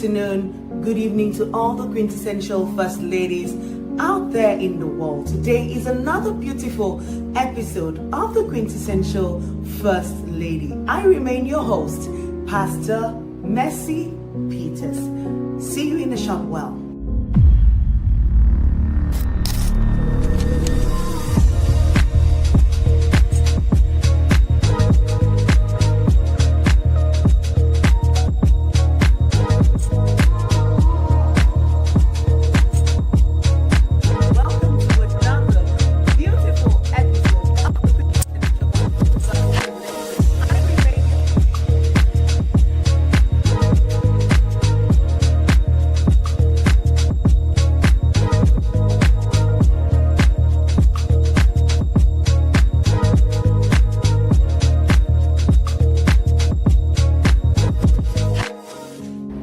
afternoon, good evening to all the quintessential first ladies out there in the world. Today is another beautiful episode of the Quintessential First Lady. I remain your host, Pastor Mercy Peters. See you in the shop well.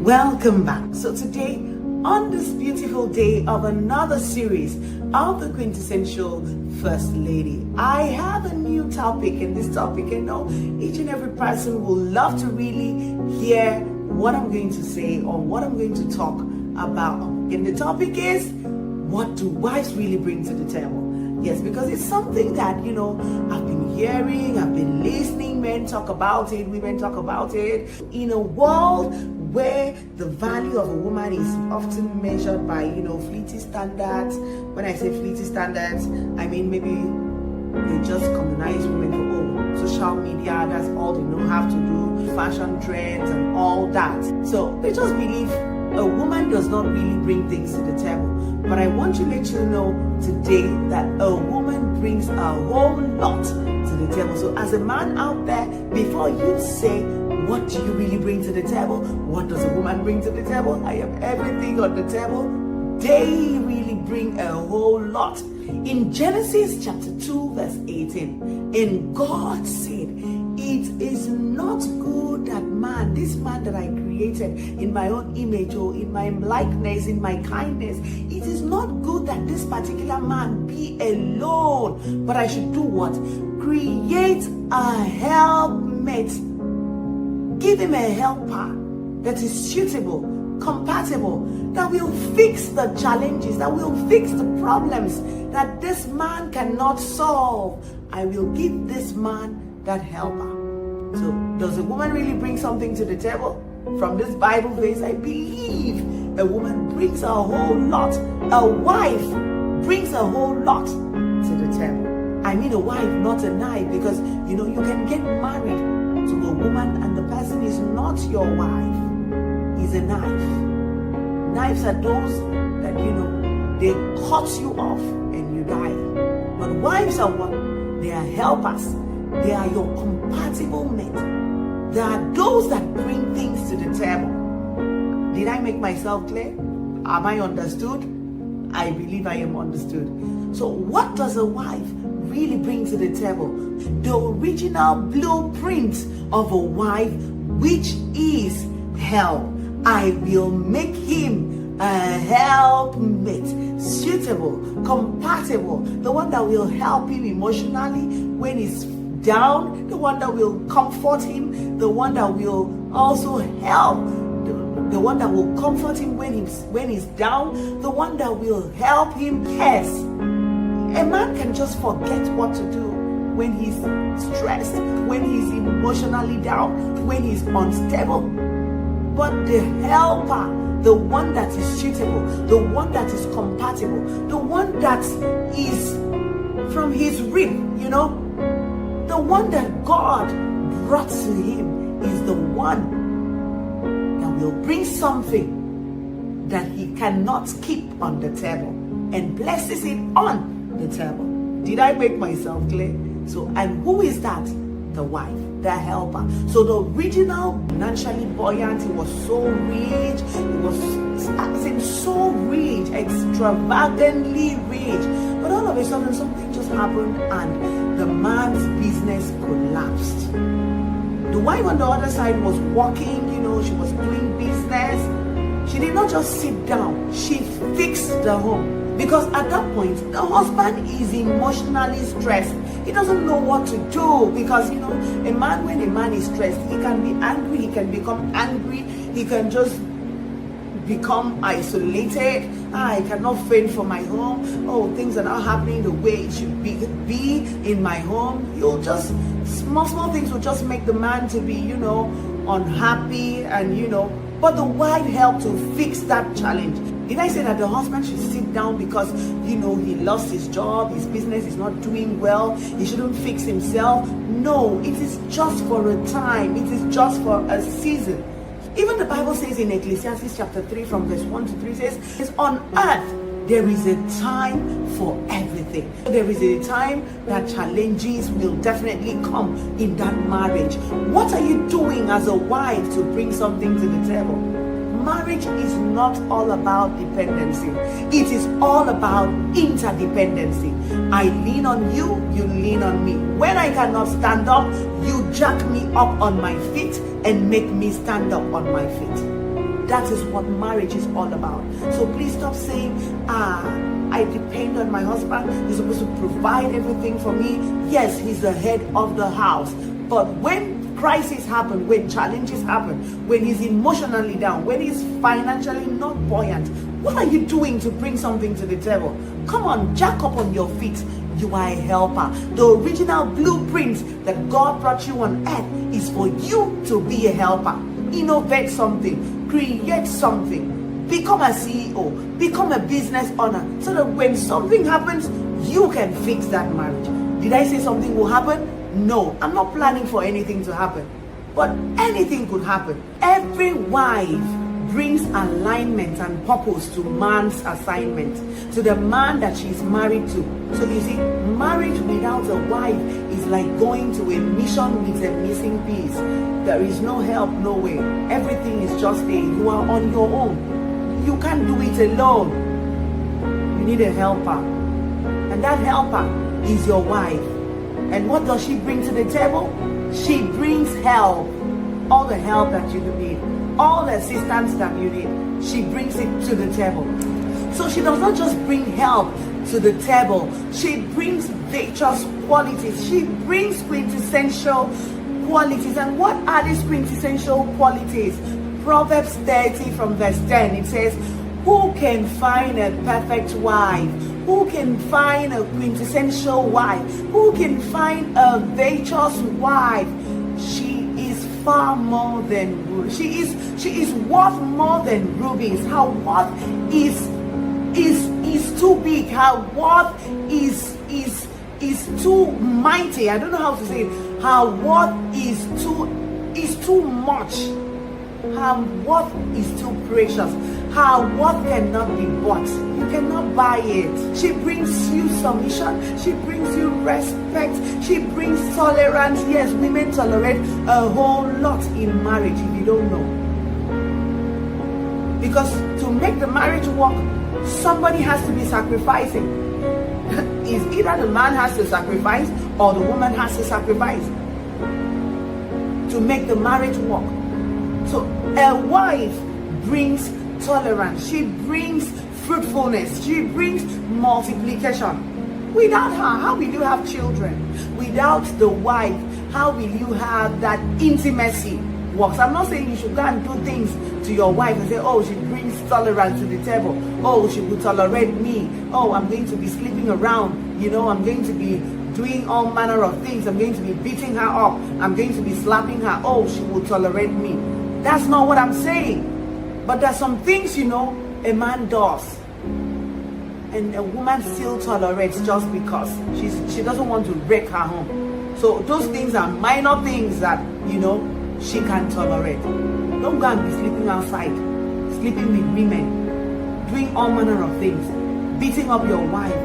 Welcome back. So today, on this beautiful day of another series of the Quintessential First Lady, I have a new topic. And this topic, each and every person will love to really hear what I'm going to say or what I'm going to talk about. And the topic is, what do wives really bring to the table? Yes, because it's something that, I've been hearing, I've been listening, men talk about it, women talk about it. In a world where the value of a woman is often measured by, fleety standards. When I say fleety standards, I mean maybe they just commonize women for, social media, that's all they know how to do, fashion trends and all that. So they just believe a woman does not really bring things to the table. But I want to let you know today that a woman brings a whole lot to the table. So as a man out there, before you say, what do you really bring to the table? What does a woman bring to the table? I have everything on the table. They really bring a whole lot. In Genesis chapter 2 verse 18, and God said, it is not good that this man that I created in my own image or in my likeness, in my kindness, it is not good that this particular man be alone, but I should do what? Create a helpmate. Give him a helper that is suitable, compatible, that will fix the challenges, that will fix the problems that this man cannot solve. I will give this man that helper. So, does a woman really bring something to the table? From this Bible verse, I believe a woman brings a whole lot. A wife brings a whole lot to the table. I mean a wife, not a knife, because you can get married to a woman and the person is not your wife, is a knife. Knives are those that they cut you off and you die. But wives are what? They are helpers. They are your compatible mate. They are those that bring things to the table. Did I make myself clear? Am I understood? I believe I am understood. So what does a wife really bring to the table? The original blueprint of a wife, which is help. I will make him a helpmate, suitable, compatible, the one that will help him emotionally when he's down, the one that will comfort him, the one that will also help, the one that will comfort him when he's down, the one that will help him. Yes, a man can just forget what to do when he's stressed, when he's emotionally down, when he's unstable. But the helper, the one that is suitable, the one that is compatible, the one that is from his rib, the one that God brought to him is the one that will bring something that he cannot keep on the table and blesses it on the table. Did I make myself clear? So, and who is that? The wife, the helper. So the original, financially buoyant, he was so rich, he was so rich, extravagantly rich. But all of a sudden something just happened and the man's business collapsed. The wife on the other side was working, she was doing business. She did not just sit down, she fixed the home. Because at that point, the husband is emotionally stressed. He doesn't know what to do because, when a man is stressed, he can be angry, he can become angry, he can just become isolated. I cannot fend for my home. Oh, things are not happening the way it should be in my home. You'll just, small things will just make the man to be, unhappy, and but the wife helped to fix that challenge. Did I say that the husband should sit down because, he lost his job, his business is not doing well, he shouldn't fix himself? No, it is just for a time. It is just for a season. Even the Bible says in Ecclesiastes chapter 3 from verse 1 to 3 says, on earth there is a time for everything. There is a time that challenges will definitely come in that marriage. What are you doing as a wife to bring something to the table? Marriage is not all about dependency. It is all about interdependency. I lean on you, you lean on me. When I cannot stand up, you jack me up on my feet and make me stand up on my feet. That is what marriage is all about. So please stop saying, I depend on my husband. He's supposed to provide everything for me. Yes, he's the head of the house. But when crises happen, when challenges happen, when he's emotionally down, when he's financially not buoyant, what are you doing to bring something to the table? Come on, jack up on your feet. You are a helper. The original blueprint that God brought you on earth is for you to be a helper. Innovate something, create something, become a CEO, become a business owner, so that when something happens, you can fix that marriage. Did I say something will happen? No, I'm not planning for anything to happen, but anything could happen. Every wife brings alignment and purpose to man's assignment, to the man that she's married to. So you see, marriage without a wife is like going to a mission with a missing piece. There is no help, no way. Everything is just there. You are on your own. You can't do it alone. You need a helper, and that helper is your wife. And what does she bring to the table? She brings help. All the help that you need, all the assistance that you need, she brings it to the table. So she does not just bring help to the table, she brings virtuous qualities. She brings quintessential qualities. And what are these quintessential qualities? Proverbs 30 from verse 10, it says, who can find a perfect wife? Who can find a quintessential wife? Who can find a virtuous wife? She is far more than, she is worth more than rubies. Her worth is too big. Her worth is too mighty. I don't know how to say it. Her worth is too much. Her worth is too precious. Her worth cannot be bought. You cannot buy it. She brings you submission. She brings you respect. She brings tolerance. Yes, women tolerate a whole lot in marriage, if you don't know. Because to make the marriage work, somebody has to be sacrificing. Is either the man has to sacrifice or the woman has to sacrifice to make the marriage work. So a wife brings tolerance, she brings fruitfulness, she brings multiplication. Without her, how will you have children? Without the wife, how will you have that intimacy works? I'm not saying you should go and do things to your wife and say, oh, she brings tolerance to the table. Oh, she will tolerate me. Oh, I'm going to be sleeping around. I'm going to be doing all manner of things. I'm going to be beating her up. I'm going to be slapping her. Oh, she will tolerate me. That's not what I'm saying. But there's some things, a man does, and a woman still tolerates just because she doesn't want to wreck her home. So those things are minor things that, she can tolerate. Don't go and be sleeping outside, sleeping with women, doing all manner of things, beating up your wife,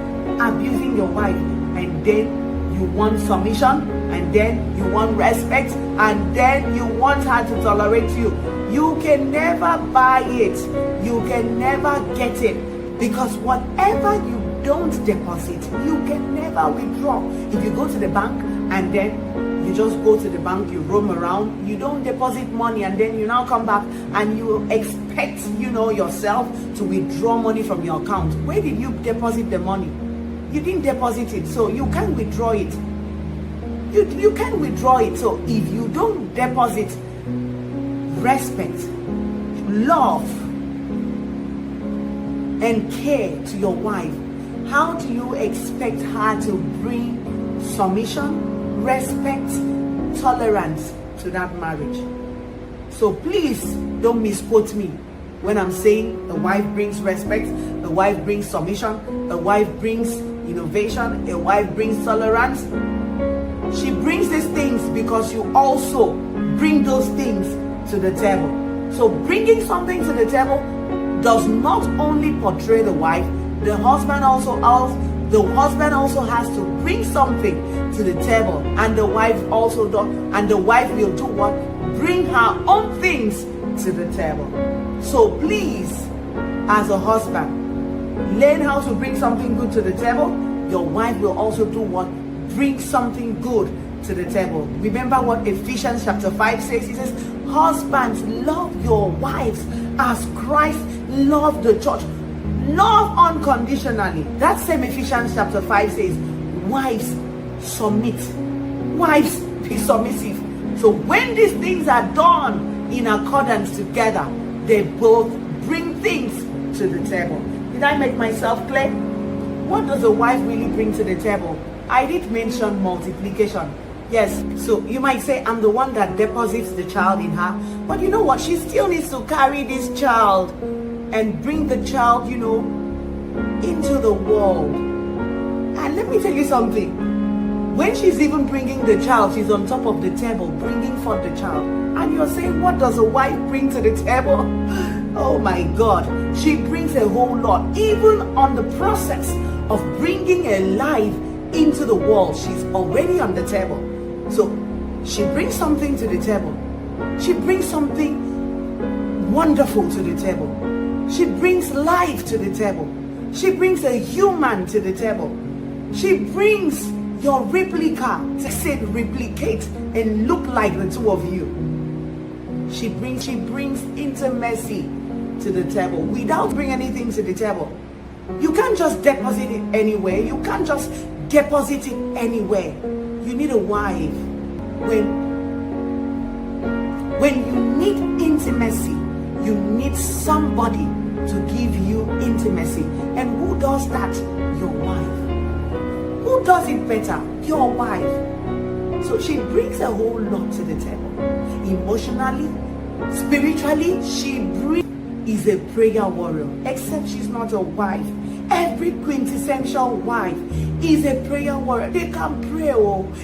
abusing your wife, and then you want submission, and then you want respect, and then you want her to tolerate you. You can never buy it. You can never get it. Because whatever you don't deposit, you can never withdraw. If you go to the bank and then you just go to the bank, you roam around, you don't deposit money, and then you now come back and you expect, yourself to withdraw money from your account. Where did you deposit the money? You didn't deposit it, so you can't withdraw it. You can't withdraw it. So if you don't deposit respect, love, and care to your wife, how do you expect her to bring submission, respect, tolerance to that marriage? So please don't misquote me when I'm saying the wife brings respect, the wife brings submission, the wife brings innovation, a wife brings tolerance. She brings these things because you also bring those things to the table. So bringing something to the table does not only portray the wife, the husband also has to bring something to the table, and the wife also does, and the wife will do what? Bring her own things to the table. So please, as a husband, learn how to bring something good to the table. Your wife will also do what? Bring something good to the table. Remember what Ephesians chapter 5 says? It says, husbands, love your wives as Christ loved the church. Love unconditionally. That same Ephesians chapter 5 says, wives, submit. Wives, be submissive. So when these things are done in accordance together, they both bring things to the table. Did I make myself clear? What does a wife really bring to the table? I did mention multiplication. Yes, so you might say I'm the one that deposits the child in her, but you know what? She still needs to carry this child and bring the child, into the world. And let me tell you something. When she's even bringing the child, she's on top of the table, bringing forth the child. And you're saying, what does a wife bring to the table? Oh my God, she brings a whole lot. Even on the process of bringing a life into the world, she's already on the table. So she brings something to the table. She brings something wonderful to the table. She brings life to the table. She brings a human to the table. She brings your replica to say replicate and look like the two of you. She brings intimacy to the table without bringing anything to the table. You can't just deposit it anywhere. You can't just deposit it anywhere. You need a wife. When you need intimacy, you need somebody to give you intimacy. And who does that? Your wife. Who does it better? Your wife. So she brings a whole lot to the table. Emotionally, spiritually, is a prayer warrior, except she's not a wife. Every quintessential wife is a prayer warrior. They can pray.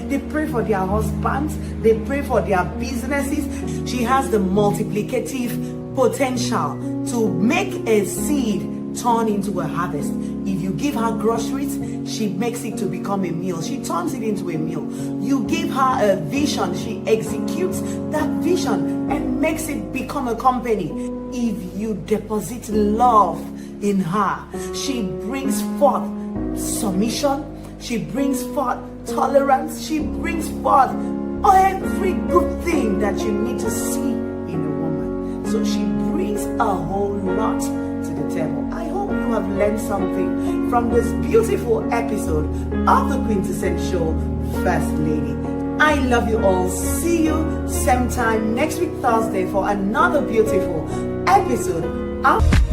They pray for their husbands. They pray for their businesses. She has the multiplicative potential to make a seed turn into a harvest. If you give her groceries, she makes it to become a meal. She turns it into a meal. You give her a vision, she executes that vision and makes it become a company. If you deposit love in her, she brings forth submission, she brings forth tolerance, she brings forth every good thing that you need to see in a woman. So she brings a whole lot to the table. I hope you have learned something from this beautiful episode of the Quintessential First Lady. I love you all. See you same time next week Thursday for another beautiful episode of